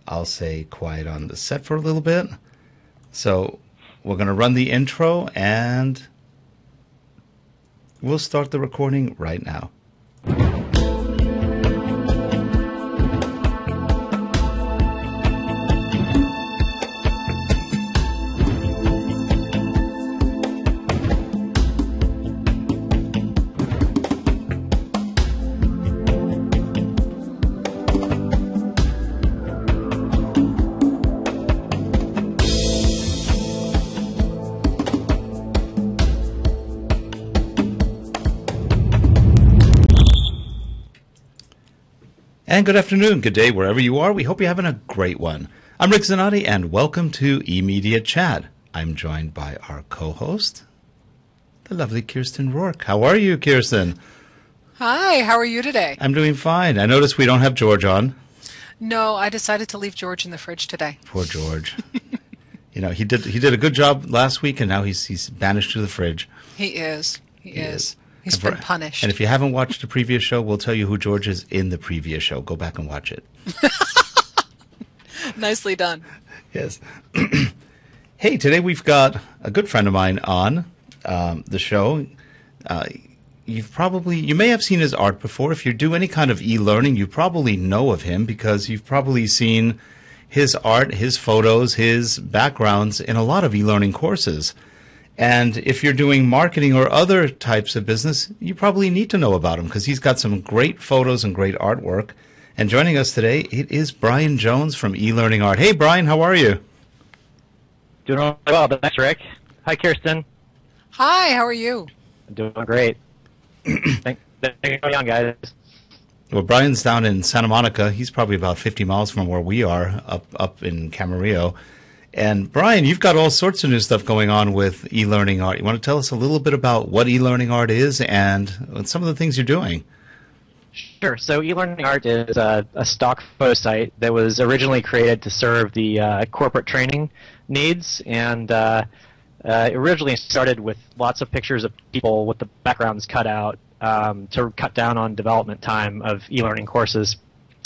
I'll say quiet on the set for a little bit. So we're going to run the intro and we'll start the recording right now. And good afternoon, good day, wherever you are. We hope you're having a great one. I'm Rick Zanotti, and welcome to eMediaChat. I'm joined by our co-host, the lovely Kirsten Rourke. How are you, Kirsten? Hi, how are you today? I'm doing fine. I noticed we don't have George on. No, I decided to leave George in the fridge today. Poor George. You know, he did a good job last week, and now he's banished to the fridge. He is. He's been punished. And if you haven't watched the previous show, we'll tell you who George is in the previous show. Go back and watch it. Nicely done. Yes. Hey, today we've got a good friend of mine on the show. You may have seen his art before. If you do any kind of e-learning, you probably know of him because you've probably seen his art, his photos, his backgrounds in a lot of e-learning courses. And if you're doing marketing or other types of business, you probably need to know about him because he's got some great photos and great artwork. And joining us today, it is Bryan Jones from eLearning Art. Hey, Bryan, how are you? Doing well, thanks, Rick. Hi, Kirsten. Hi, how are you? Doing great. Thanks for coming on, guys. Well, Bryan's down in Santa Monica. He's probably about 50 miles from where we are, up in Camarillo. And Bryan, you've got all sorts of new stuff going on with e-learning art. You want to tell us a little bit about what e-learning art is and some of the things you're doing? Sure. So eLearning Art is a stock photo site that was originally created to serve the corporate training needs, and it originally started with lots of pictures of people with the backgrounds cut out to cut down on development time of e-learning courses.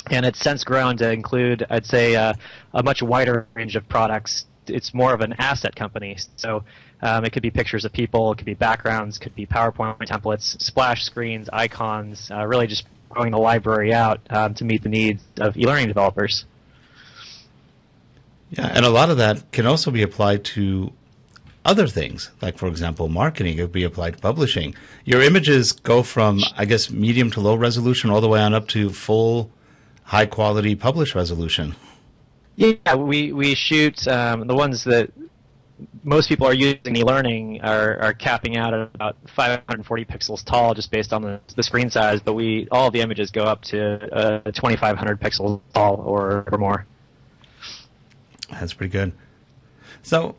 And it's since grown to include, I'd say, a much wider range of products. It's more of an asset company. So it could be pictures of people, it could be backgrounds, it could be PowerPoint templates, splash screens, icons, really just growing the library out to meet the needs of e-learning developers. Yeah, and a lot of that can also be applied to other things, like, for example, marketing. It would be applied to publishing. Your images go from, I guess, medium to low resolution all the way on up to full high-quality published resolution. Yeah, we shoot the ones that most people are using e-learning are capping out at about 540 pixels tall, just based on the screen size. But all of the images go up to 2,500 pixels tall or more. That's pretty good. So,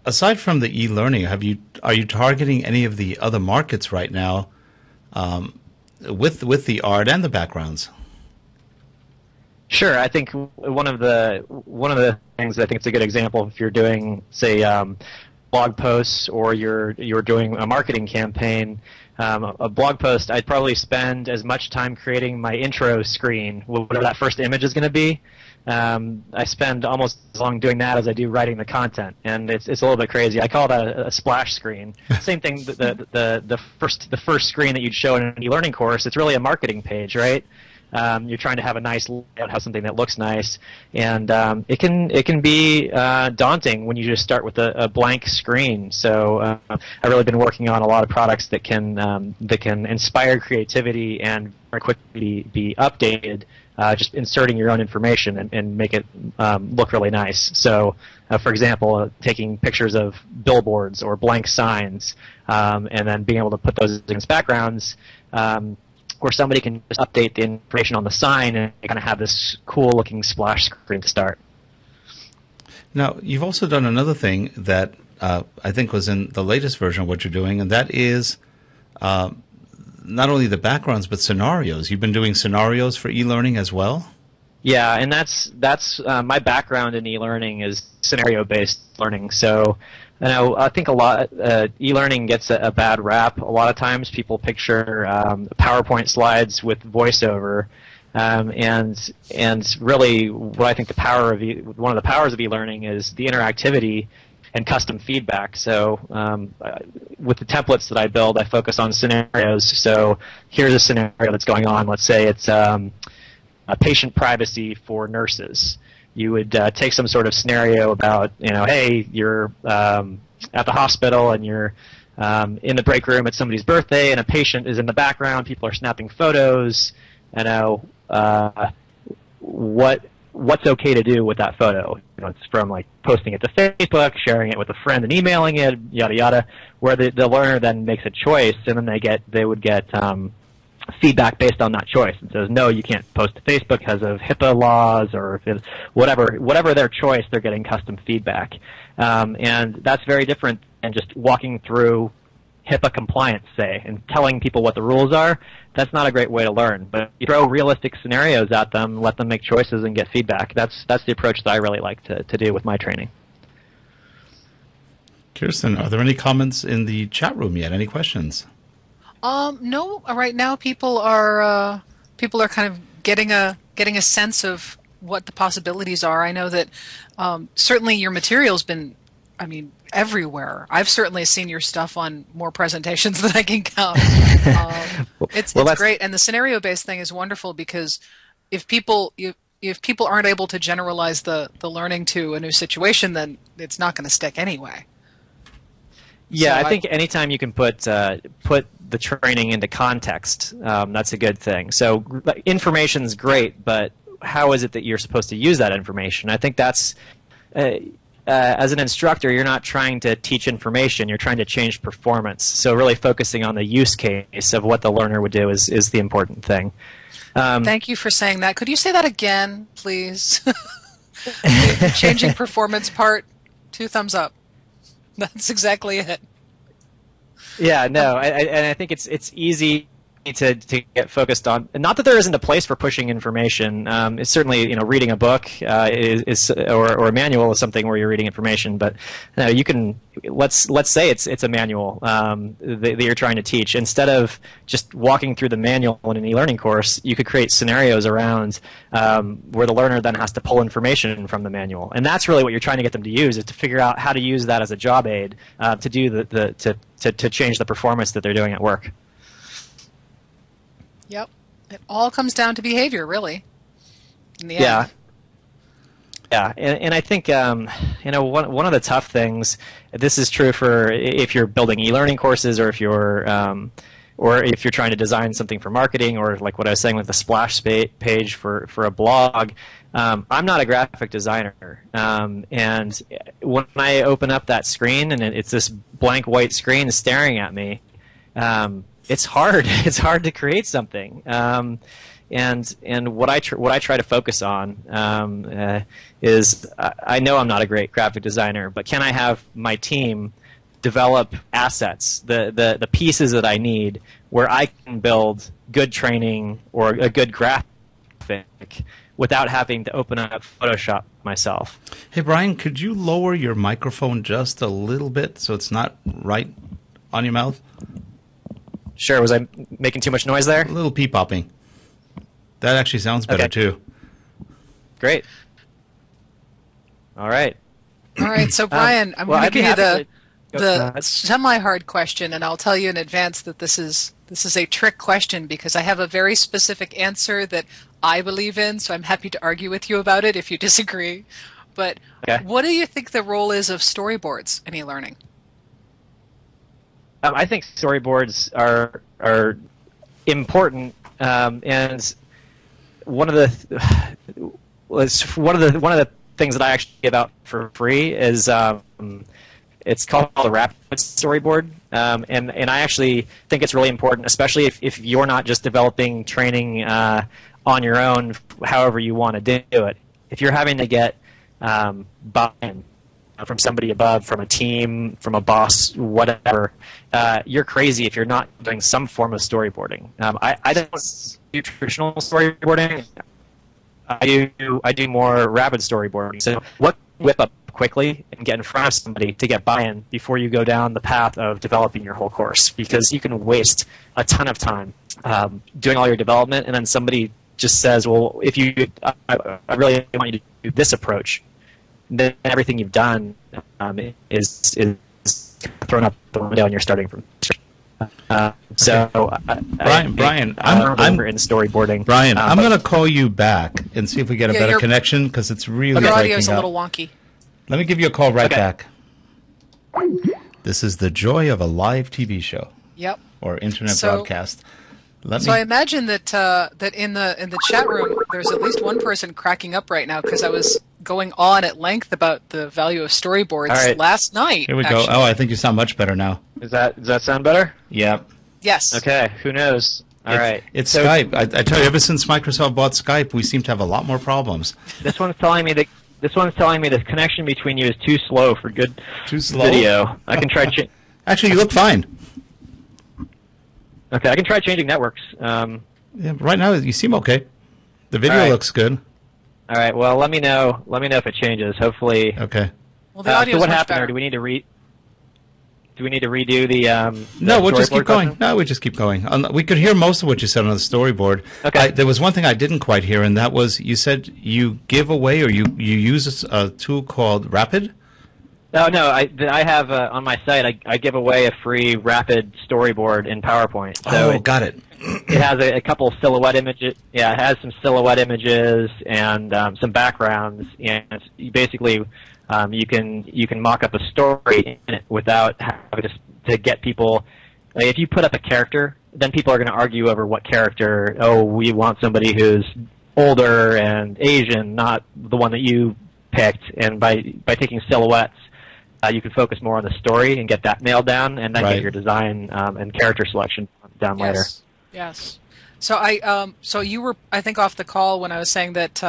aside from the e-learning, are you targeting any of the other markets right now with the art and the backgrounds? Sure, I think one of the things I think it's a good example if you're doing, say, blog posts or you're doing a marketing campaign. A blog post, I'd probably spend as much time creating my intro screen, whatever that first image is going to be. I spend almost as long doing that as I do writing the content, and it's a little bit crazy. I call that a splash screen. Same thing. The first screen that you'd show in an e-learning course, it's really a marketing page, right? You're trying to have a nice layout, have something that looks nice, and it can be daunting when you just start with a blank screen. So I've really been working on a lot of products that can inspire creativity and very quickly be updated. Just inserting your own information and make it look really nice. So, for example, taking pictures of billboards or blank signs, and then being able to put those as backgrounds. Where somebody can just update the information on the sign and kind of have this cool-looking splash screen to start. Now, you've also done another thing that I think was in the latest version of what you're doing, and that is not only the backgrounds but scenarios. You've been doing scenarios for e-learning as well? Yeah, and that's my background in e-learning is scenario-based learning. So, I think a lot e-learning gets a bad rap. A lot of times, people picture PowerPoint slides with voiceover, And really, what I think one of the powers of e-learning is the interactivity and custom feedback. So with the templates that I build, I focus on scenarios. So here's a scenario that's going on. Let's say it's patient privacy for nurses. You would take some sort of scenario about, hey, you're at the hospital and you're in the break room. It's somebody's birthday and a patient is in the background. People are snapping photos. What's okay to do with that photo? It's from like posting it to Facebook, sharing it with a friend, and emailing it, yada yada. Where the learner then makes a choice, and then they would get feedback based on that choice. And says, no, you can't post to Facebook because of HIPAA laws, or if it's whatever their choice, they're getting custom feedback. And that's very different than just walking through HIPAA compliance, say, and telling people what the rules are. That's not a great way to learn. But you throw realistic scenarios at them, let them make choices and get feedback. That's the approach that I really like to do with my training. Kirsten, are there any comments in the chat room yet? Any questions? No. Right now, people are kind of getting a sense of what the possibilities are. I know that certainly your material's been, everywhere. I've certainly seen your stuff on more presentations than I can count. It's great, and the scenario-based thing is wonderful because if people aren't able to generalize the learning to a new situation, then it's not going to stick anyway. Yeah, so I think anytime you can put the training into context, that's a good thing. So information's great, but how is it that you're supposed to use that information? I think that's as an instructor, you're not trying to teach information, you're trying to change performance. So really focusing on the use case of what the learner would do is the important thing. Thank you for saying that. Could you say that again, please? The changing performance part, 2 thumbs up. That's exactly it. Yeah, no, and I think it's easy to get focused on. Not that there isn't a place for pushing information. It's certainly reading a book or a manual is something where you're reading information. But you can let's say it's a manual that you're trying to teach. Instead of just walking through the manual in an e-learning course, you could create scenarios around where the learner then has to pull information from the manual. And that's really what you're trying to get them to use, is to figure out how to use that as a job aid to do to change the performance that they're doing at work. Yep. It all comes down to behavior, really, in the end. Yeah, and I think one of the tough things, this is true for if you're building e-learning courses, or if you're trying to design something for marketing, or like what I was saying with the splash page for a blog. I'm not a graphic designer, and when I open up that screen and it's this blank white screen staring at me, it's hard. It's hard to create something. And what I try to focus on is I know I'm not a great graphic designer, but can I have my team develop assets, the pieces that I need, where I can build good training or a good graphic without having to open up Photoshop myself. Hey, Bryan, could you lower your microphone just a little bit so it's not right on your mouth? Sure. Was I making too much noise there? A little pee-popping. That actually sounds better, too. Great. All right. All right. So, Bryan, I'm going to give you the semi-hard question, and I'll tell you in advance that this is a trick question because I have a very specific answer that I believe in, so I'm happy to argue with you about it if you disagree. But what do you think the role is of storyboards in e-learning? I think storyboards are important, and one of the things that I actually give out for free is it's called a rapid storyboard, and I actually think it's really important, especially if you're not just developing training on your own, however you want to do it. If you're having to get buy-in from somebody above, from a team, from a boss, whatever, you're crazy if you're not doing some form of storyboarding. I don't do traditional storyboarding. I do more rapid storyboarding. So what whip up quickly and get in front of somebody to get buy-in before you go down the path of developing your whole course, because you can waste a ton of time doing all your development, and then somebody just says, well, if you, I really want you to do this approach, then everything you've done is thrown out the window and you're starting from Brian, I'm in storyboarding. Brian, I'm going to call you back and see if we get a better connection because it's really your breaking audio's a up. little wonky. Let me give you a call right back. This is the joy of a live TV show. Yep. Or internet broadcast. I imagine that that in the chat room, there's at least one person cracking up right now because I was going on at length about the value of storyboards last night. Here we go. Oh, I think you sound much better now. Does that sound better? Yep. Yes. Okay. Who knows? All right. It's Skype. I tell you, ever since Microsoft bought Skype, we seem to have a lot more problems. This one's telling me the connection between you is too slow for good slow? video. I can try. Actually, you look fine. Okay, I can try changing networks. Yeah, right now you seem okay. The video looks good. All right. Well, let me know. Let me know if it changes. Hopefully. Okay. Well, the audio so what much happened better. there? Do we need to redo the? No, we'll just keep storyboard going. question? No, we just keep going. We could hear most of what you said on the storyboard. Okay. There was one thing I didn't quite hear, and that was you said you give away or you use a tool called Rapid. No. I have on my site. I give away a free rapid storyboard in PowerPoint. So got it. It has a couple silhouette images. Yeah, it has some silhouette images and some backgrounds, and basically you can mock up a story in it without having to get people. Like if you put up a character, then people are going to argue over what character. Oh, we want somebody who's older and Asian, not the one that you picked. And by taking silhouettes, you can focus more on the story and get that nailed down, and then get your design and character selection down later. Yes. So you were, I think, off the call when I was saying that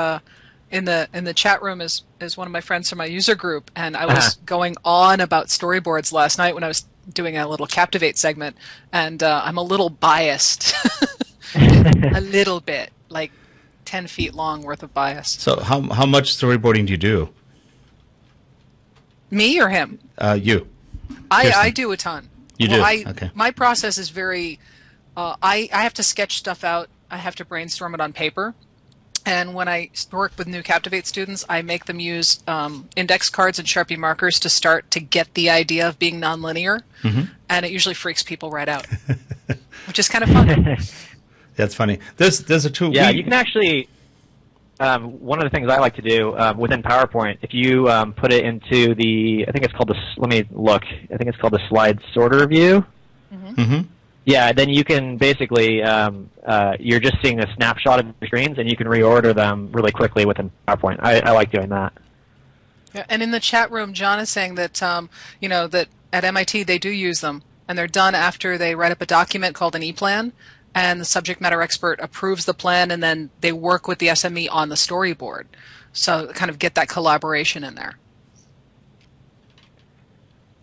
in the chat room is one of my friends from my user group, and I was going on about storyboards last night when I was doing a little Captivate segment, and I'm a little biased, a little bit, like 10 feet long worth of bias. So how much storyboarding do you do? Me or him? You. I do a ton. You do? Okay. My process is very. I have to sketch stuff out. I have to brainstorm it on paper. And when I work with new Captivate students, I make them use index cards and Sharpie markers to start to get the idea of being nonlinear. Mm-hmm. And it usually freaks people right out, which is kind of fun. That's funny. There's a tool. Yeah, you can actually. One of the things I like to do within PowerPoint, if you put it into I think it's called let me look. I think it's called the slide sorter view. Mm-hmm. Mm-hmm. Yeah, then you can basically, you're just seeing a snapshot of the screens, and you can reorder them really quickly within PowerPoint. I like doing that. Yeah, and in the chat room, John is saying that, that at MIT they do use them, and they're done after they write up a document called an E-plan, and the subject matter expert approves the plan, and then they work with the SME on the storyboard. So kind of get that collaboration in there.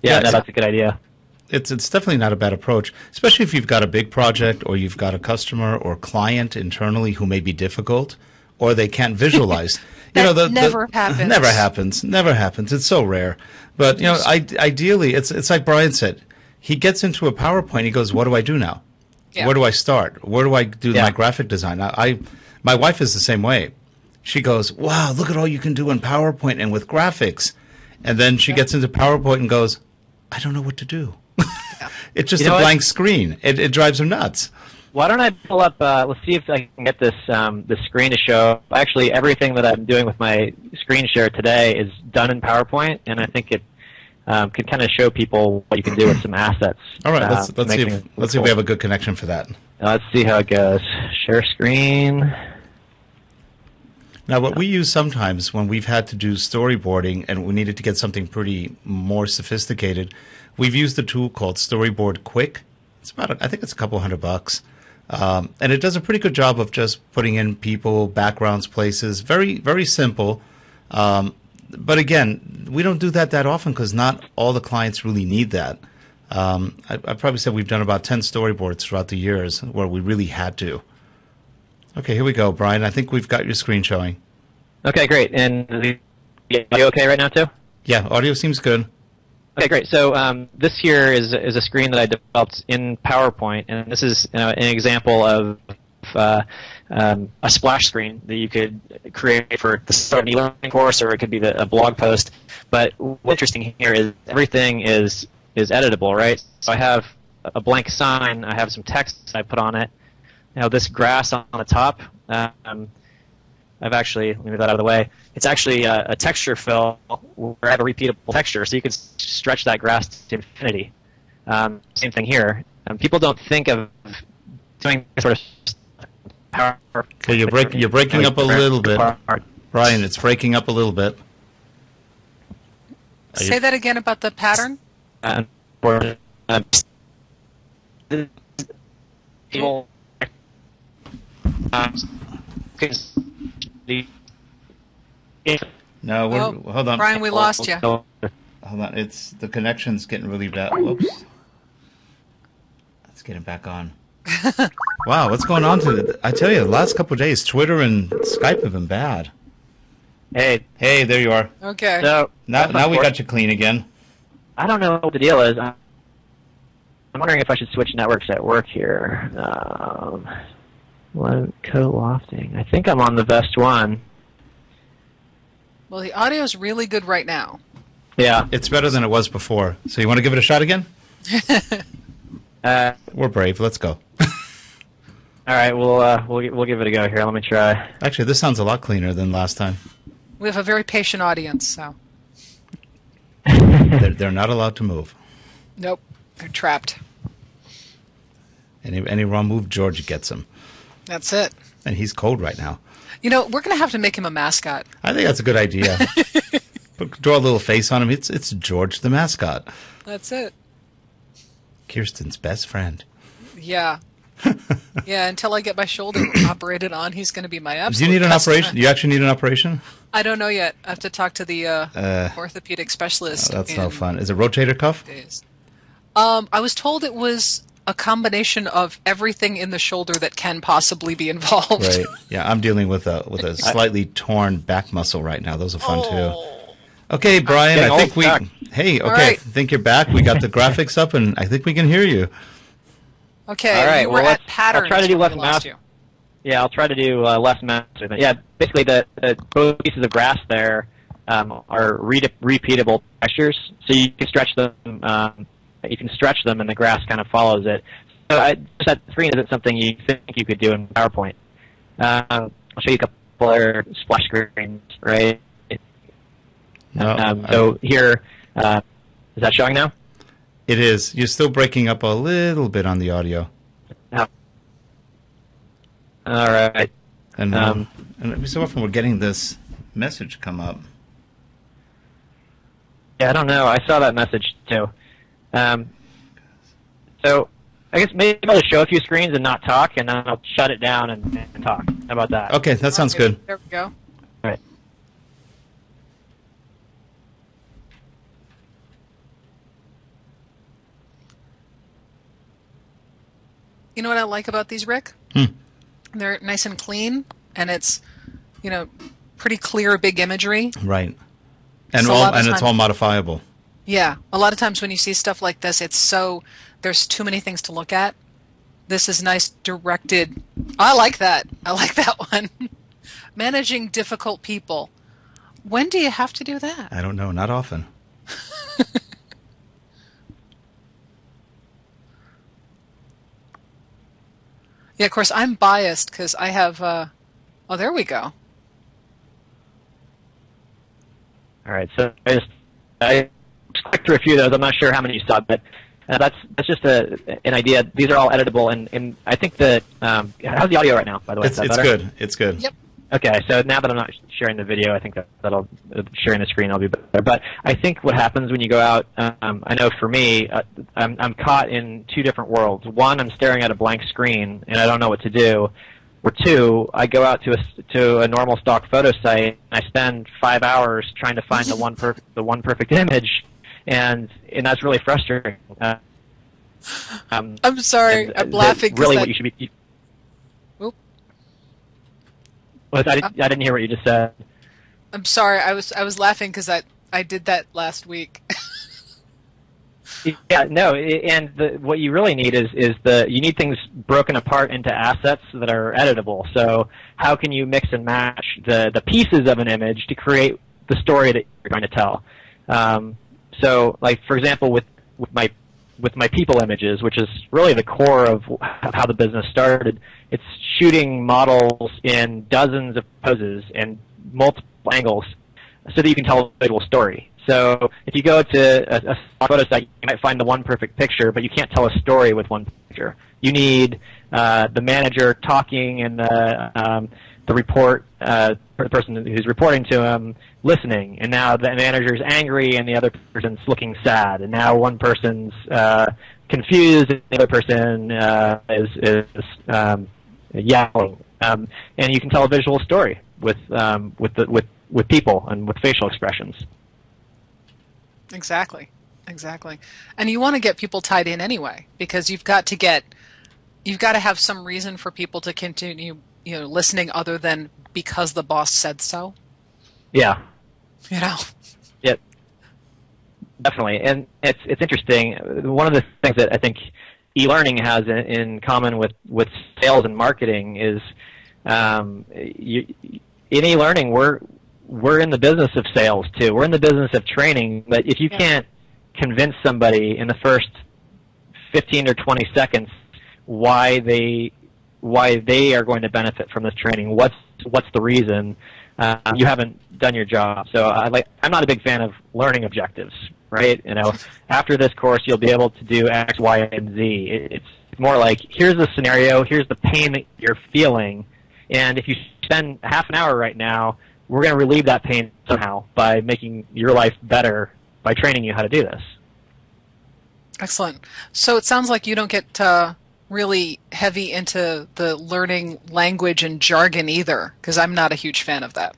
Yeah, that's a good idea. It's definitely not a bad approach, especially if you've got a big project or you've got a customer or client internally who may be difficult or they can't visualize. Never happens. Never happens. It's so rare. But ideally, it's like Brian said. He gets into a PowerPoint. He goes, "What do I do now? Yeah. Where do I start? Where do I do my graphic design?" My wife is the same way. She goes, "Wow, look at all you can do in PowerPoint and with graphics," and then she gets into PowerPoint and goes, "I don't know what to do." It's just a blank screen. It drives her nuts. Why don't I pull up? Let's see if I can get this screen to show. Actually, everything that I'm doing with my screen share today is done in PowerPoint, and I think it can kind of show people what you can do with some assets. All right, let's see if we have a good connection for that. Let's see how it goes. Share screen. Now, what we use sometimes when we've had to do storyboarding and we needed to get something pretty more sophisticated, we've used a tool called Storyboard Quick. It's I think it's a couple $100. And it does a pretty good job of just putting in people, backgrounds, places. Very, very simple. But again, we don't do that often because not all the clients really need that. I probably said we've done about 10 storyboards throughout the years where we really had to. Okay, here we go, Brian. I think we've got your screen showing. Okay, great. And are you okay right now, too? Yeah, audio seems good. Okay, great. So this here is a screen that I developed in PowerPoint, and this is an example of a splash screen that you could create for the start of an e-learning course, or it could be a blog post. But what's interesting here is everything is editable, right? So I have a blank sign, I have some text I put on it. Now this grass on the top, I've actually, let me move that out of the way. It's actually a texture fill where I have a repeatable texture, so you can stretch that grass to infinity. Same thing here. People don't think of doing sort of power. Okay, you're breaking up a little bit. Bryan, it's breaking up a little bit. Say that again about the pattern. People. No, hold on. Bryan, we lost you. Hold on, the connection's getting really bad. Whoops. Let's get it back on. Wow, what's going on I tell you, the last couple of days, Twitter and Skype have been bad. Hey, there you are. Okay. So Now we got you clean again. I don't know what the deal is. I'm wondering if I should switch networks at work here. Co-lofting. I think I'm on the best one. Well, the audio is really good right now. Yeah. It's better than it was before. So you want to give it a shot again? We're brave. Let's go. All right, we'll give it a go here. Let me try. Actually, this sounds a lot cleaner than last time. We have a very patient audience, so. They're not allowed to move. Nope, they're trapped. Any wrong move, George gets him. That's it. And he's cold right now. You know, we're going to have to make him a mascot. I think that's a good idea. Draw a little face on him. It's George the mascot. That's it. Kirsten's best friend. Yeah. Yeah, until I get my shoulder operated on, he's going to be my absolute Do you need an customer. operation? You actually need an operation? I don't know yet. I have to talk to the orthopedic specialist. That's no fun. Is it rotator cuff? Days. I was told it was a combination of everything in the shoulder that can possibly be involved. Right. Yeah, I'm dealing with a slightly torn back muscle right now. Those are fun too. Okay, Bryan, I think Hey, okay, right. I think you're back. We got the graphics up, and I think we can hear you. Okay, all right, you were at patterns. I'll try to do when left we lost mouse. you. Yeah, I'll try to do left mouse. Yeah, basically both pieces of grass there are repeatable textures, so you can stretch them. And the grass kind of follows it. So just that screen isn't something you think you could do in PowerPoint. I'll show you a couple other splash screens, right? So here, is that showing now? It is. You're still breaking up a little bit on the audio. All right. And every so often we're getting this message come up. Yeah, I don't know. I saw that message too. So I guess maybe I'll just show a few screens and not talk, and then I'll shut it down and talk. How about that? Okay, that sounds good. There we go. All right. You know what I like about these, Rick? They're nice and clean, and it's, pretty clear, big imagery. Right. And So it's all modifiable. Yeah, a lot of times when you see stuff like this, there's too many things to look at. This is nice, directed. I like that. I like that one. Managing difficult people. When do you have to do that? I don't know. Not often. Yeah, of course, I'm biased because I have, there we go. All right. So I just clicked through a few of those. I'm not sure how many you saw, but that's just an idea. These are all editable, and I think that how's the audio right now? By the way, It's better? good. It's good. Yep. Okay, so now that I'm not sharing the video, I think that'll sharing the screen will be better. But I think what happens when you go out, I know for me, I'm caught in two different worlds. One, I'm staring at a blank screen and I don't know what to do. Or two, I go out to a normal stock photo site and I spend 5 hours trying to find the one perfect image, and that's really frustrating. I'm sorry, I'm laughing. Really, what you should be. I didn't hear what you just said. I'm sorry. I was laughing because I did that last week. Yeah, no, and what you really need is you need things broken apart into assets that are editable. So how can you mix and match the pieces of an image to create the story that you're going to tell? So, like for example, with my people images, which is really the core of how the business started, it's shooting models in dozens of poses and multiple angles so that you can tell a visual story. So if you go to a photo site, you might find the one perfect picture, but you can't tell a story with one picture. You need the manager talking and the the person who's reporting to him listening, and now the manager's angry and the other person's looking sad, and now one person's confused and the other person is yelling, and you can tell a visual story with people and with facial expressions. Exactly. And you want to get people tied in anyway, because you've got to have some reason for people to continue, listening other than because the boss said so. Yeah. Yeah, definitely. And it's interesting. One of the things that I think e-learning has in common with sales and marketing is in e-learning we're in the business of sales too. We're in the business of training, but if you can't convince somebody in the first 15 or 20 seconds why they are going to benefit from this training, what's the reason, you haven't done your job. So I'm not a big fan of learning objectives, right? After this course you'll be able to do X, Y, and Z. It's more like, here's the scenario, here's the pain that you're feeling, and if you spend half an hour right now, we're going to relieve that pain somehow by making your life better by training you how to do this. Excellent. So it sounds like you don't get really heavy into the learning language and jargon either, because I'm not a huge fan of that.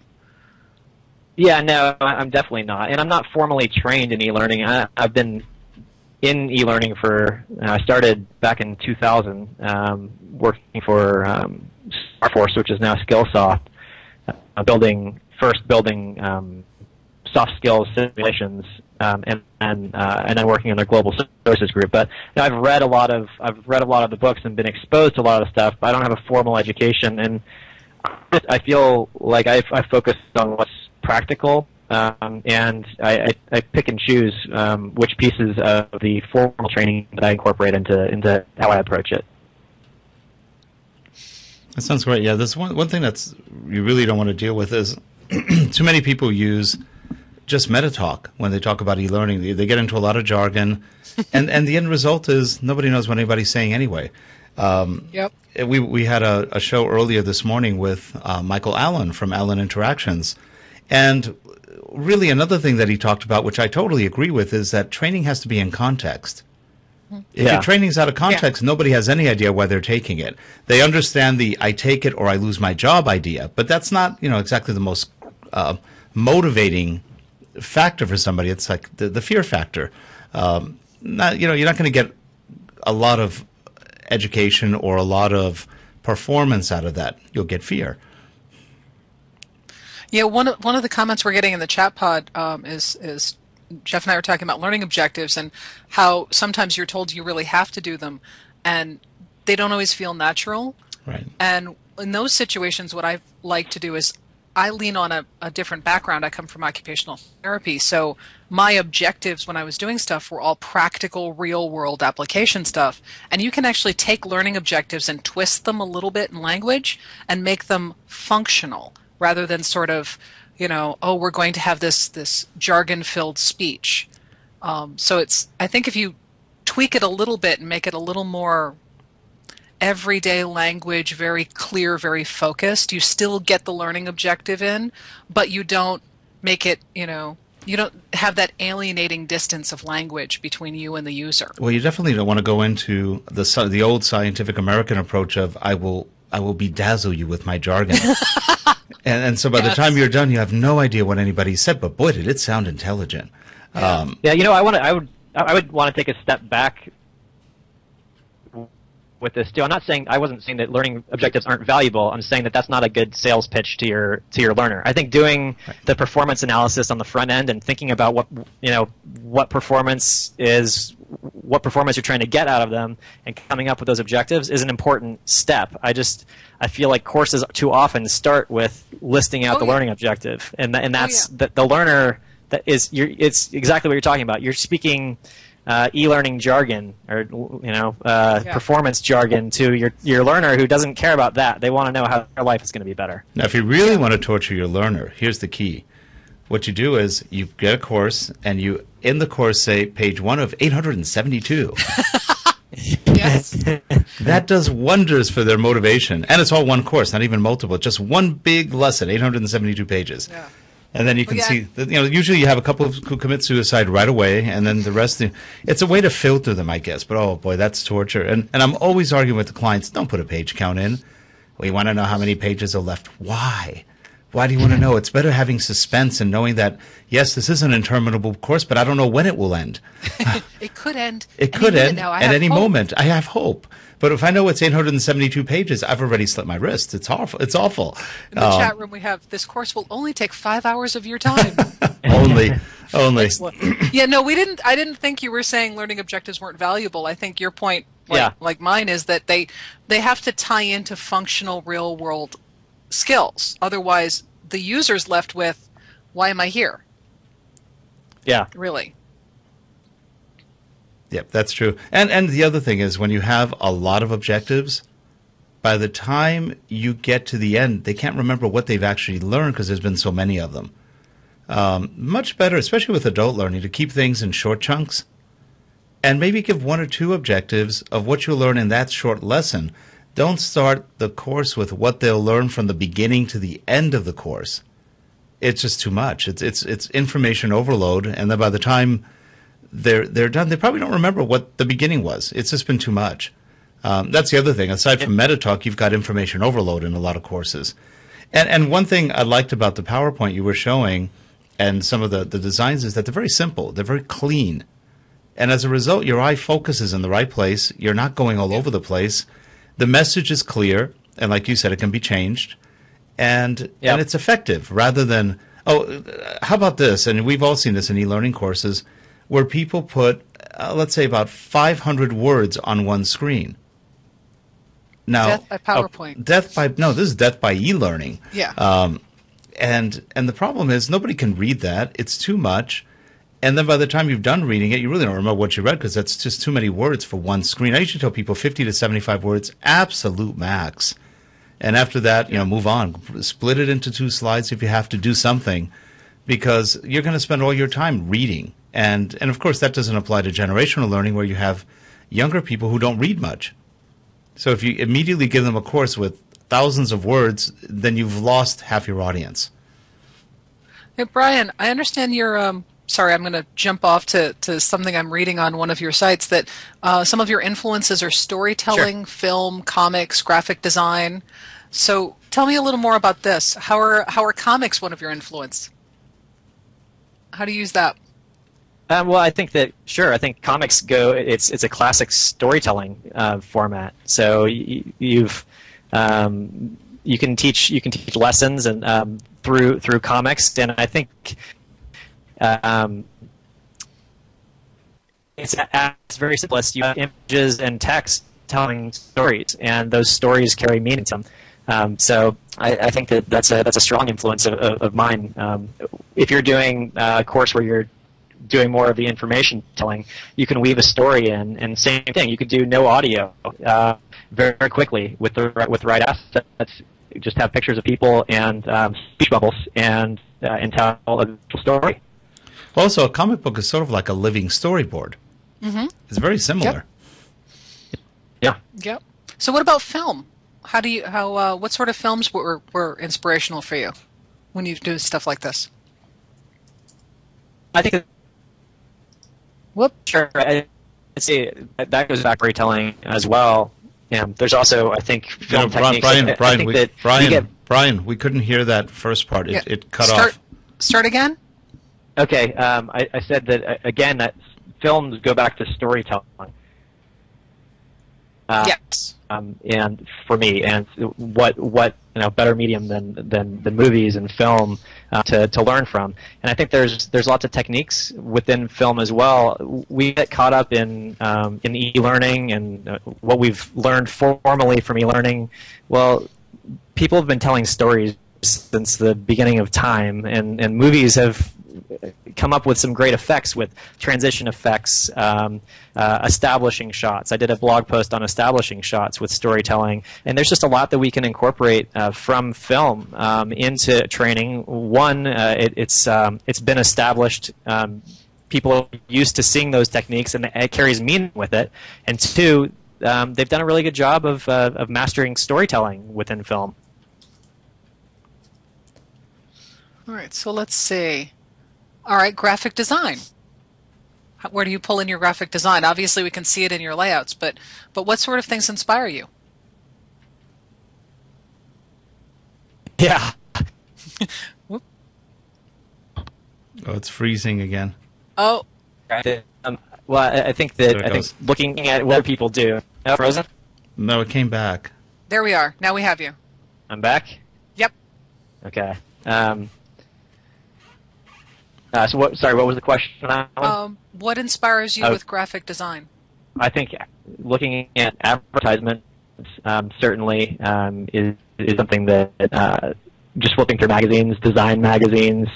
Yeah, no, I'm definitely not. And I'm not formally trained in e-learning. I've been in e-learning I started back in 2000 working for Starforce, which is now Skillsoft, building soft skills simulations, and then working in their global services group. But I've read a lot of the books and been exposed to a lot of stuff, but I don't have a formal education, and I feel like I focus on what's practical, and I pick and choose which pieces of the formal training that I incorporate into how I approach it. That sounds great. Yeah, there's one thing that's you really don't want to deal with is too many people use just meta talk when they talk about e-learning. They get into a lot of jargon, and the end result is nobody knows what anybody's saying anyway. Yep. We had a show earlier this morning with Michael Allen from Allen Interactions, and really another thing that he talked about, which I totally agree with, is that training has to be in context. If your training's out of context, nobody has any idea why they're taking it. They understand the "I take it or I lose my job" idea, but that's not exactly the most motivating factor for somebody. It's like the fear factor. You're not going to get a lot of education or a lot of performance out of that. You'll get fear. Yeah, one of the comments we're getting in the chat pod is Jeff and I were talking about learning objectives and how sometimes you're told you really have to do them, and they don't always feel natural. Right. And in those situations, what I like to do is I lean on a different background. I come from occupational therapy, so my objectives when I was doing stuff were all practical, real-world application stuff. And you can actually take learning objectives and twist them a little bit in language and make them functional, rather than sort of, we're going to have this jargon-filled speech. So I think if you tweak it a little bit and make it a little more everyday language, very clear, very focused, you still get the learning objective in, but you don't make it, you don't have that alienating distance of language between you and the user. Well, you definitely don't want to go into the old Scientific American approach of I will bedazzle you with my jargon. And so by the time you're done, you have no idea what anybody said, but boy, did it sound intelligent. I would want to take a step back with this too. I wasn't saying that learning objectives aren't valuable. I'm saying that that's not a good sales pitch to your learner. I think doing the performance analysis on the front end and thinking about what performance you're trying to get out of them and coming up with those objectives is an important step. I feel like courses too often start with listing out the learning objective, and that's the learner. It's exactly what you're talking about. You're speaking e-learning jargon or performance jargon to your learner who doesn't care about that. They want to know how their life is going to be better. Now, if you really want to torture your learner, here's the key. What you do is you get a course, and you in the course say page 1 of 872. Yes. That does wonders for their motivation, and it's all one course, not even multiple. Just one big lesson, 872 pages. Yeah. And then you can see that, usually you have a couple who commit suicide right away, and then the rest. It's a way to filter them, I guess. But oh boy, that's torture. And I'm always arguing with the clients: don't put a page count in. We want to know how many pages are left. Why? Why do you want to know? It's better having suspense and knowing that yes, this is an interminable course, but I don't know when it will end. It could end. It could end at any moment. I have hope. But if I know it's 872 pages, I've already slit my wrist. It's awful. It's awful. In the chat room, we have this course will only take 5 hours of your time. only. Yeah, no, we didn't. I didn't think you were saying learning objectives weren't valuable. I think your point, like mine, is that they have to tie into functional real world skills. Otherwise, the user's left with, "Why am I here?" Yeah, really. Yep, that's true. And the other thing is when you have a lot of objectives, by the time you get to the end, they can't remember what they've actually learned because there's been so many of them. Much better, especially with adult learning, to keep things in short chunks and maybe give 1 or 2 objectives of what you'll learn in that short lesson. Don't start the course with what they'll learn from the beginning to the end of the course. It's just too much. It's information overload, and then by the time they're done, they probably don't remember what the beginning was. It's just been too much. That's the other thing. Aside from MetaTalk, you've got information overload in a lot of courses. And one thing I liked about the PowerPoint you were showing and some of the designs is that they're very simple. They're very clean. And as a result, your eye focuses in the right place. You're not going all over the place. The message is clear, and like you said, it can be changed. And it's effective rather than, how about this? And we've all seen this in e-learning courses where people put, let's say, about 500 words on one screen. Now, death by PowerPoint. This is death by e-learning. Yeah. And the problem is nobody can read that. It's too much. And then by the time you've done reading it, you really don't remember what you read because that's just too many words for one screen. I usually tell people 50 to 75 words, absolute max. And after that, move on. Split it into 2 slides if you have to do something because you're going to spend all your time reading. And of course, that doesn't apply to generational learning where you have younger people who don't read much. So if you immediately give them a course with thousands of words, then you've lost half your audience. Hey, Bryan, I understand you're sorry, I'm going to jump off to something I'm reading on one of your sites that some of your influences are storytelling, film, comics, graphic design. So tell me a little more about this. How are comics one of your influence? How do you use that? Well, I think that I think comics it's a classic storytelling format. So you can teach lessons and through comics, and I think it's very simple. You have images and text telling stories, and those stories carry meaning to them. So I think that's a strong influence of mine. If you're doing a course where you're doing more of the information telling, you can weave a story in, and same thing. You could do no audio very, very quickly with the right assets. Just have pictures of people and speech bubbles and tell a story. Also, a comic book is sort of like a living storyboard. Mm-hmm. It's very similar. Yep. Yep. So, what about film? What sort of films were inspirational for you when you do stuff like this? I think. Sure. I'd say that goes back to storytelling as well. There's also, I think, film techniques. Bryan, we couldn't hear that first part. It cut off. Start again? Okay. I said that, again, that films go back to storytelling. Yes. And for me, and what better medium than movies and film to learn from. And I think there's lots of techniques within film as well. We get caught up in e-learning and what we've learned formally from e-learning. Well, people have been telling stories since the beginning of time, and movies have come up with some great effects with transition effects, establishing shots. I did a blog post on establishing shots with storytelling, and there's just a lot that we can incorporate from film into training. One, it's been established. People are used to seeing those techniques, and it carries meaning with it. And two, they've done a really good job of mastering storytelling within film. All right, so let's see. All right, graphic design. Where do you pull in your graphic design? Obviously, we can see it in your layouts, but what sort of things inspire you? Yeah. Oh, it's freezing again. Oh. Well, I think looking at what people do. Oh, frozen? No, it came back. There we are. Now we have you. I'm back? Yep. Okay. So what was the question? What inspires you with graphic design? I think looking at advertisements certainly is something that just flipping through magazines, design magazines,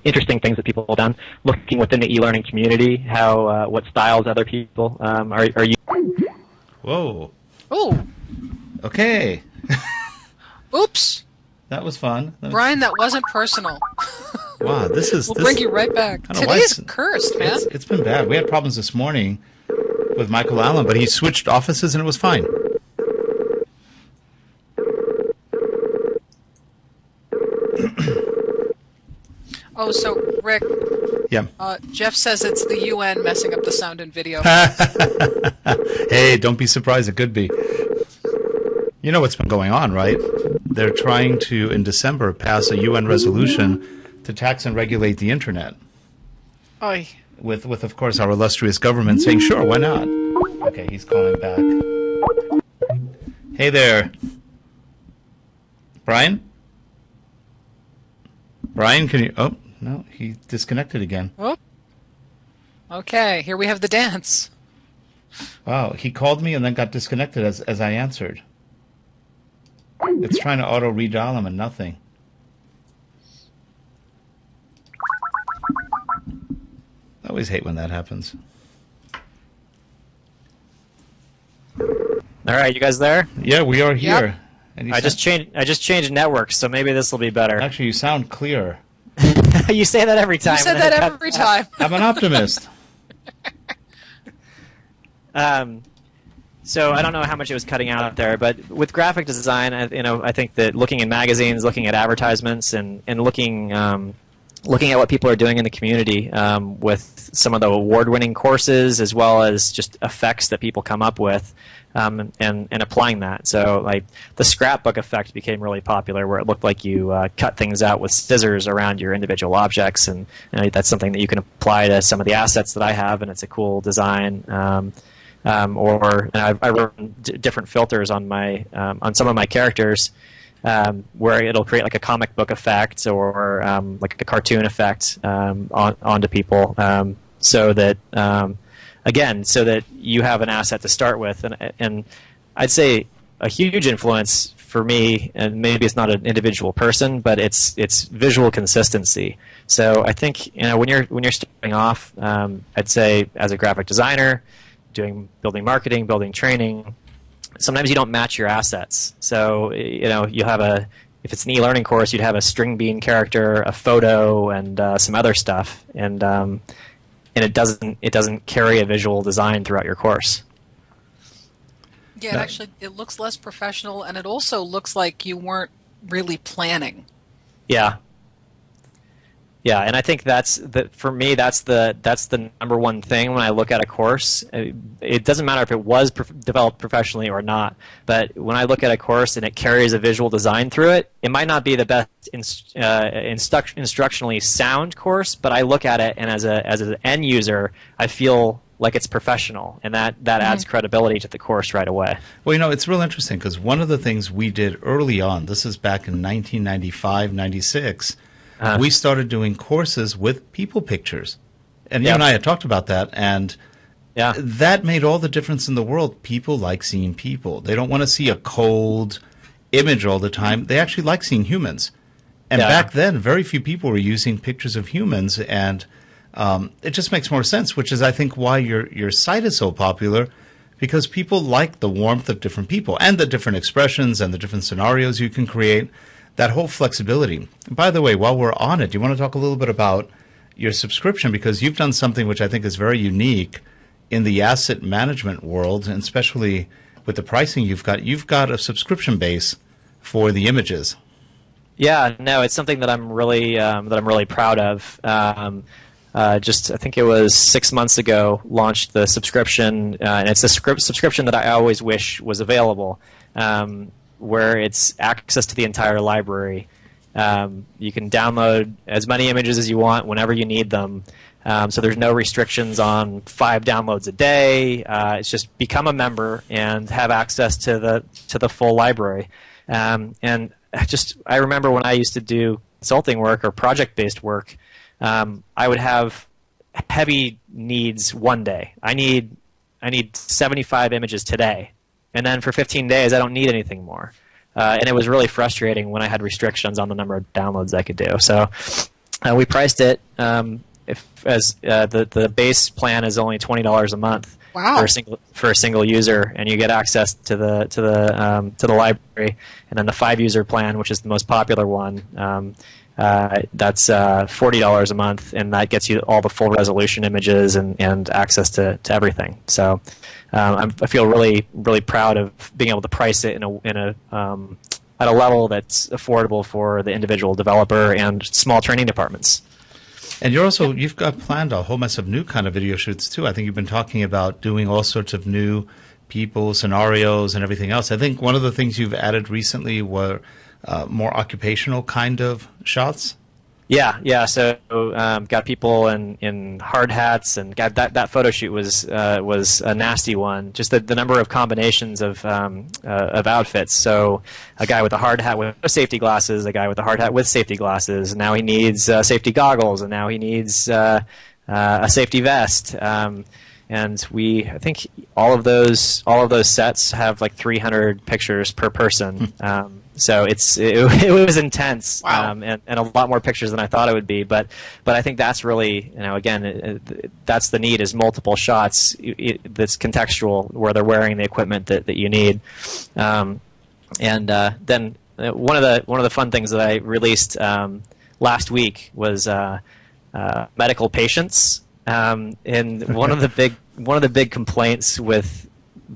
interesting things that people have done, looking within the e-learning community, what styles other people are you. Whoa. Oh. Okay. Oops. That was fun. Bryan, that wasn't personal. Wow, We'll bring you right back. Today's cursed, man. It's been bad. We had problems this morning with Michael Allen, but he switched offices and it was fine. Oh, so Rick. Yeah. Jeff says it's the UN messing up the sound and video. Hey, don't be surprised. It could be. You know what's been going on, right? They're trying to, in December, pass a UN resolution to tax and regulate the internet. Oy. With of course, our illustrious government saying, sure, why not? Okay, he's calling back. Hey there. Bryan? Bryan, can you... Oh, no, he disconnected again. Oh. Okay, here we have the dance. Wow, he called me and then got disconnected as I answered. It's trying to auto-redial him and nothing. I always hate when that happens. All right, you guys there? Yeah, we are here. Yep. I just changed networks, so maybe this will be better. Actually, you sound clear. You say that every time. You said that every time. I'm an optimist. So I don't know how much it was cutting out there, but with graphic design, I think that looking in magazines, looking at advertisements, and looking at what people are doing in the community with some of the award-winning courses, as well as just effects that people come up with, and applying that. So, like the scrapbook effect became really popular, where it looked like you cut things out with scissors around your individual objects, and that's something that you can apply to some of the assets that I have, and it's a cool design. I run different filters on on some of my characters, where it'll create like a comic book effect or like a cartoon effect onto people, so that you have an asset to start with, and I'd say a huge influence for me, and maybe it's not an individual person, but it's visual consistency. So I think when you're starting off, I'd say as a graphic designer, building marketing, building training, sometimes you don't match your assets. So you have if it's an e-learning course, you'd have a string bean character, a photo, and some other stuff, and it doesn't carry a visual design throughout your course. Yeah, it looks less professional, and it also looks like you weren't really planning. Yeah. Yeah, and I think for me that's the number one thing when I look at a course. It doesn't matter if it was developed professionally or not, but when I look at a course and it carries a visual design through it, it might not be the best instructionally sound course, but I look at it and as an end user, I feel like it's professional, and that adds credibility to the course right away. Well, it's real interesting because one of the things we did early on, this is back in 1995, 96, we started doing courses with people pictures. And you and I had talked about that, and that made all the difference in the world. People like seeing people. They don't want to see a cold image all the time. They actually like seeing humans. And back then, very few people were using pictures of humans, and it just makes more sense, which is, I think, why your site is so popular, because people like the warmth of different people and the different expressions and the different scenarios you can create, that whole flexibility. And by the way, while we're on it, do you want to talk a little bit about your subscription? Because you've done something which I think is very unique in the asset management world, and especially with the pricing you've got a subscription base for the images. Yeah, no, it's something that I'm really proud of. Just I think it was 6 months ago, launched the subscription, and it's a subscription that I always wish was available, where it's access to the entire library. You can download as many images as you want whenever you need them. So there's no restrictions on 5 downloads a day. It's just become a member and have access to the full library. And I remember when I used to do consulting work or project-based work, I would have heavy needs one day. I need 75 images today, and then for 15 days I don't need anything more. And it was really frustrating when I had restrictions on the number of downloads I could do. So we priced it the base plan is only $20 a month. Wow. For a single user, and you get access to the library. And then the 5-user plan, which is the most popular one, that's $40 a month, and that gets you all the full resolution images and access to everything. So I feel really proud of being able to price it at a level that's affordable for the individual developer and small training departments. And you've got planned a whole mess of new kind of video shoots too. I think you've been talking about doing all sorts of new people, scenarios, and everything else. I think one of the things you've added recently were more occupational kind of shots. Yeah. So got people in hard hats, and got that photo shoot was a nasty one. Just the number of combinations of outfits. So a guy with a hard hat with no safety glasses, a guy with a hard hat with safety glasses. And now he needs safety goggles, and now he needs a safety vest. And I think all of those sets have like 300 pictures per person. So it was intense. Wow. And a lot more pictures than I thought it would be. But I think that's really, again, that's the need, is multiple shots that's contextual, where they're wearing the equipment that you need. And then one of the fun things that I released last week was medical patients. And one of the big complaints with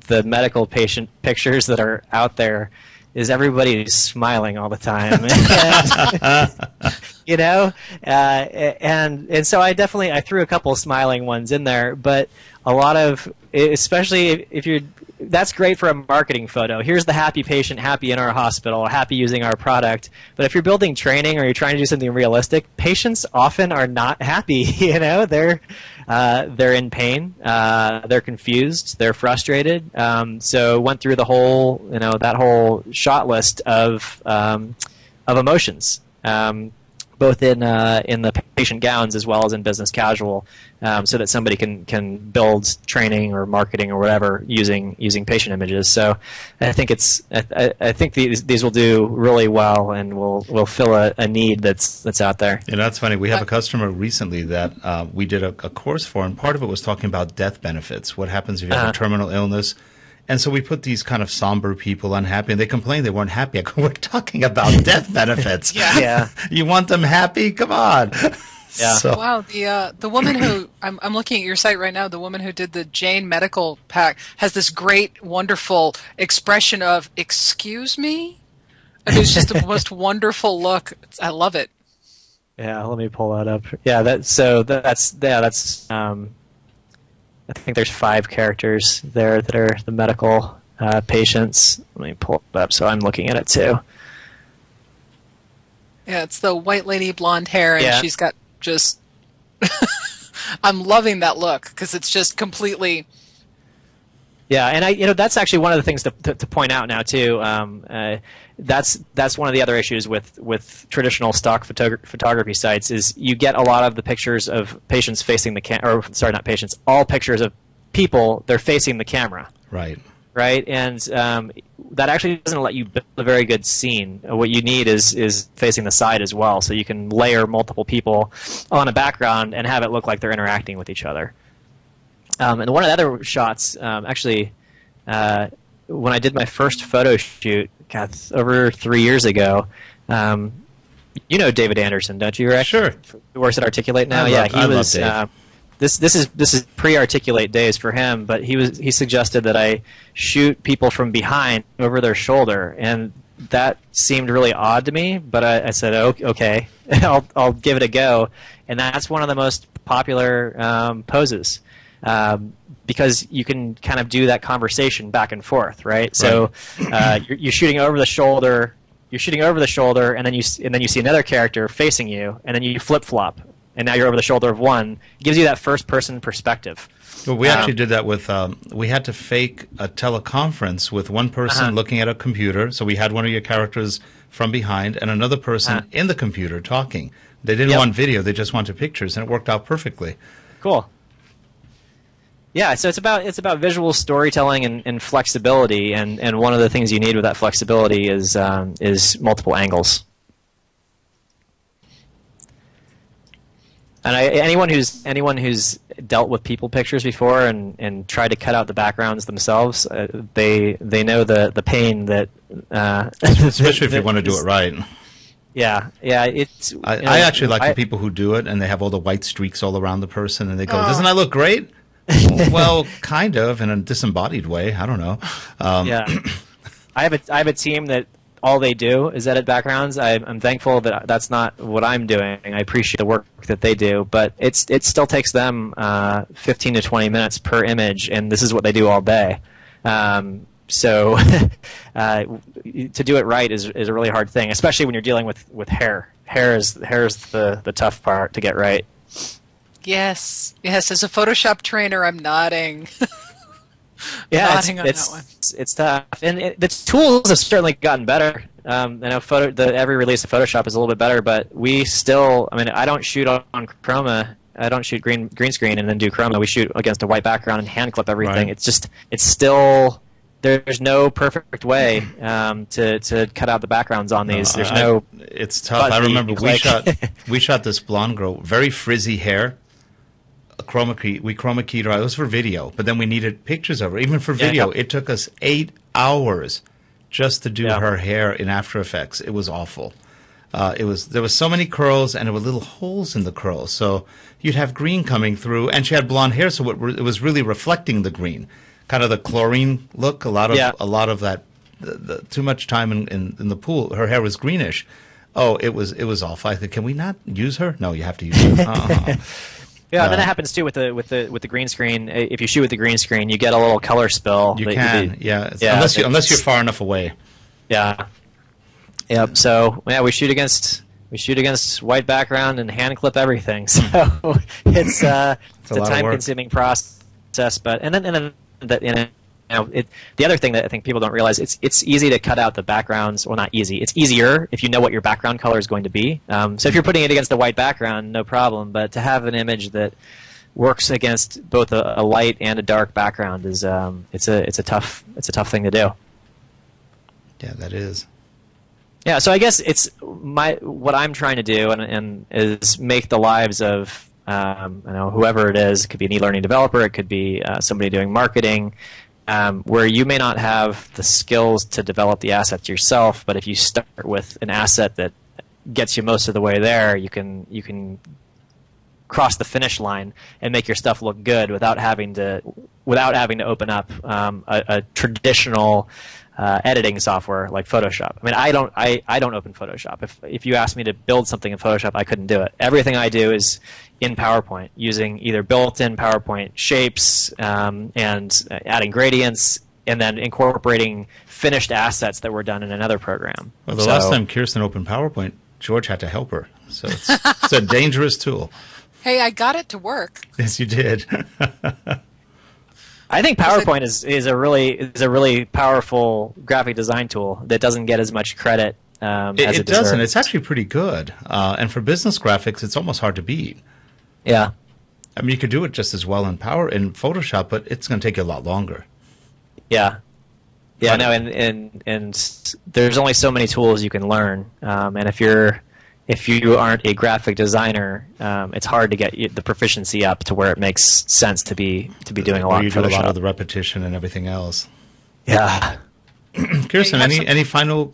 the medical patient pictures that are out there is everybody's smiling all the time. And so I threw a couple of smiling ones in there, but a lot of, especially if that's great for a marketing photo. Here's the happy patient, happy in our hospital, happy using our product. But if you're building training or you're trying to do something realistic, patients often are not happy. They're in pain, they're confused, they're frustrated. So went through the whole, that whole shot list of emotions, both in the patient gowns as well as in business casual, so that somebody can build training or marketing or whatever using patient images. So I think these will do really well and will fill a need that's out there. That's funny. We have a customer recently that we did a course for, and part of it was talking about death benefits. What happens if you have a terminal illness? And so we put these kind of somber people, unhappy, and they complained they weren't happy. I go, we're talking about death benefits. Yeah. You want them happy? Come on. Yeah. So. Wow. The woman who I'm looking at your site right now. The woman who did the Jane Medical Pack has this great, wonderful expression of "Excuse me." And it's just the most wonderful look. I love it. Yeah. Let me pull that up. Yeah. That's. I think there's 5 characters there that are the medical patients. Let me pull it up so I'm looking at it too. Yeah, it's the white lady, blonde hair, and she's got just I'm loving that look because it's just completely. Yeah, and that's actually one of the things to point out now too. That's one of the other issues with traditional stock photography sites is you get a lot of the pictures of patients facing the or not patients, all pictures of people, they're facing the camera. Right. Right, and that actually doesn't let you build a very good scene. What you need is facing the side as well, so you can layer multiple people on a background and have it look like they're interacting with each other. And one of the other shots, actually, when I did my first photo shoot, over 3 years ago, you know David Anderson, don't you, Rick? Sure. Who works at Articulate now? I love Dave. This is pre-Articulate days for him, but he suggested that I shoot people from behind over their shoulder, and that seemed really odd to me. But I said, okay, I'll give it a go, and that's one of the most popular poses because you can kind of do that conversation back and forth, right? So you're shooting over the shoulder. You're shooting over the shoulder, and then you see another character facing you, and then you flip-flop. And now you're over the shoulder of one. It gives you that first-person perspective. Well, we actually did that with, we had to fake a teleconference with one person looking at a computer. So we had one of your characters from behind and another person in the computer talking. They didn't want video, they just wanted pictures, and it worked out perfectly. Cool. Yeah, so it's about visual storytelling and flexibility, and one of the things you need with that flexibility is multiple angles. And anyone who's dealt with people pictures before and tried to cut out the backgrounds themselves, they know the pain that especially if you want to do it right. Yeah. It's. I actually like the people who do it and they have all the white streaks all around the person and they go, "Doesn't that look great?" Well, kind of in a disembodied way. I don't know. Yeah, I have a team that all they do is edit backgrounds. I'm thankful that that's not what I'm doing. I appreciate the work that they do, but it still takes them 15 to 20 minutes per image, and this is what they do all day. So to do it right is a really hard thing, especially when you're dealing with hair. Hair is the tough part to get right. Yes. As a Photoshop trainer, I'm nodding. Yeah, it's tough, and the tools have certainly gotten better. I know every release of Photoshop is a little bit better, but we still. I mean, I don't shoot on chroma. I don't shoot green screen and then do chroma. We shoot against a white background and hand clip everything. Right. It's still. There's no perfect way to cut out the backgrounds on these. It's tough. I remember we shot this blonde girl, very frizzy hair. We chroma keyed her. It was for video, but then we needed pictures of her. Even for video, it took us 8 hours just to do her hair in After Effects. It was awful. There was so many curls, and there were little holes in the curls. So you'd have green coming through, and she had blonde hair, so it was really reflecting the green, kind of the chlorine look. A lot of that. Too much time in the pool. Her hair was greenish. Oh, it was awful. I said, can we not use her? No, you have to use her. Yeah, and then it happens too with the green screen. If you shoot with the green screen, you get a little color spill. Unless you're far enough away. Yeah. Yep. So we shoot against white background and hand clip everything. So it's a time-consuming process. But the other thing that I think people don't realize, it's easy to cut out the backgrounds. Well, not easy. It's easier if you know what your background color is going to be. So if you're putting it against a white background, no problem. But to have an image that works against both a light and a dark background is it's a tough thing to do. Yeah, that is. Yeah. So I guess it's what I'm trying to do and is make the lives of whoever it is. It could be an e-learning developer. It could be somebody doing marketing. Where you may not have the skills to develop the assets yourself, but if you start with an asset that gets you most of the way there, you can cross the finish line and make your stuff look good without having to open up a traditional editing software like Photoshop. I mean, I don't open Photoshop. If you asked me to build something in Photoshop, I couldn't do it. Everything I do is in PowerPoint, using either built-in PowerPoint shapes and adding gradients, and then incorporating finished assets that were done in another program. Well, last time Kirsten opened PowerPoint, George had to help her. So it's a dangerous tool. Hey, I got it to work. Yes, you did. I think PowerPoint is a really powerful graphic design tool that doesn't get as much credit as it It doesn't. deserves. It's actually pretty good. And for business graphics, it's almost hard to beat. Yeah. I mean, you could do it just as well in Photoshop, but it's going to take you a lot longer. Yeah. Yeah, no, and there's only so many tools you can learn, and if you aren't a graphic designer, it's hard to get the proficiency up to where it makes sense to be doing a lot. You in do a lot Photoshop. of the repetition and everything else. Yeah. Kirsten, Hey, you have any final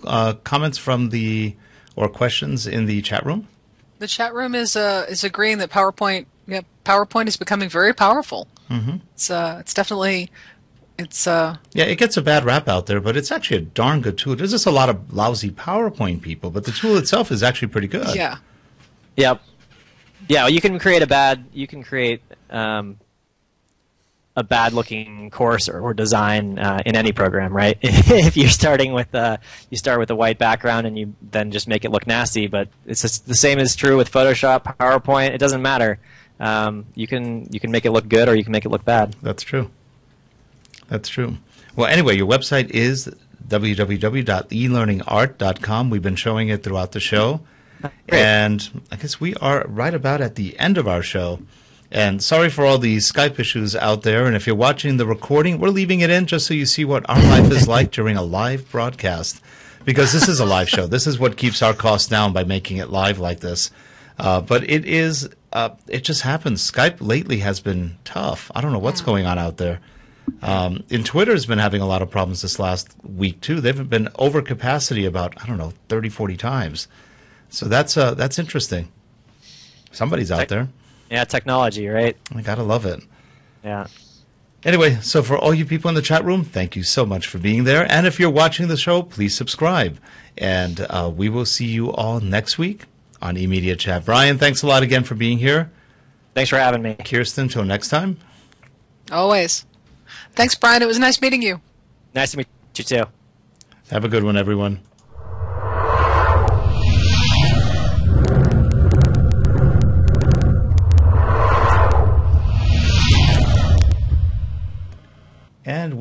comments or questions in the chat room? The chat room is agreeing that PowerPoint is becoming very powerful. Mm-hmm. It's definitely Yeah, it gets a bad rap out there, but it's actually a darn good tool. There's just a lot of lousy PowerPoint people, but the tool itself is actually pretty good. yeah. Yep. Yeah, well, you can create a bad looking course or design in any program, right? If you're starting with you start with a white background and you then just make it look nasty, but it's just, the same is true with Photoshop, PowerPoint. It doesn't matter. You can make it look good or you can make it look bad. That's true. That's true. Well, anyway, your website is www.elearningart.com. We've been showing it throughout the show. Great. And I guess we are right about at the end of our show. And sorry for all the Skype issues out there. And if you're watching the recording, we're leaving it in just so you see what our life is like during a live broadcast. Because this is a live show. This is what keeps our costs down, by making it live like this. But it just happens. Skype lately has been tough. I don't know what's going on out there. And Twitter's been having a lot of problems this last week, too. They've been over capacity about, 30, 40 times. So that's interesting. Somebody's out there. Yeah, technology, right? I gotta love it. Yeah. Anyway, so for all you people in the chat room, thank you so much for being there. And if you're watching the show, please subscribe. And we will see you all next week on eMediaChat. Bryan, thanks a lot again for being here. Thanks for having me. Kirsten, till next time. Always. Thanks, Brian. It was nice meeting you. Nice to meet you too. Have a good one, everyone. And we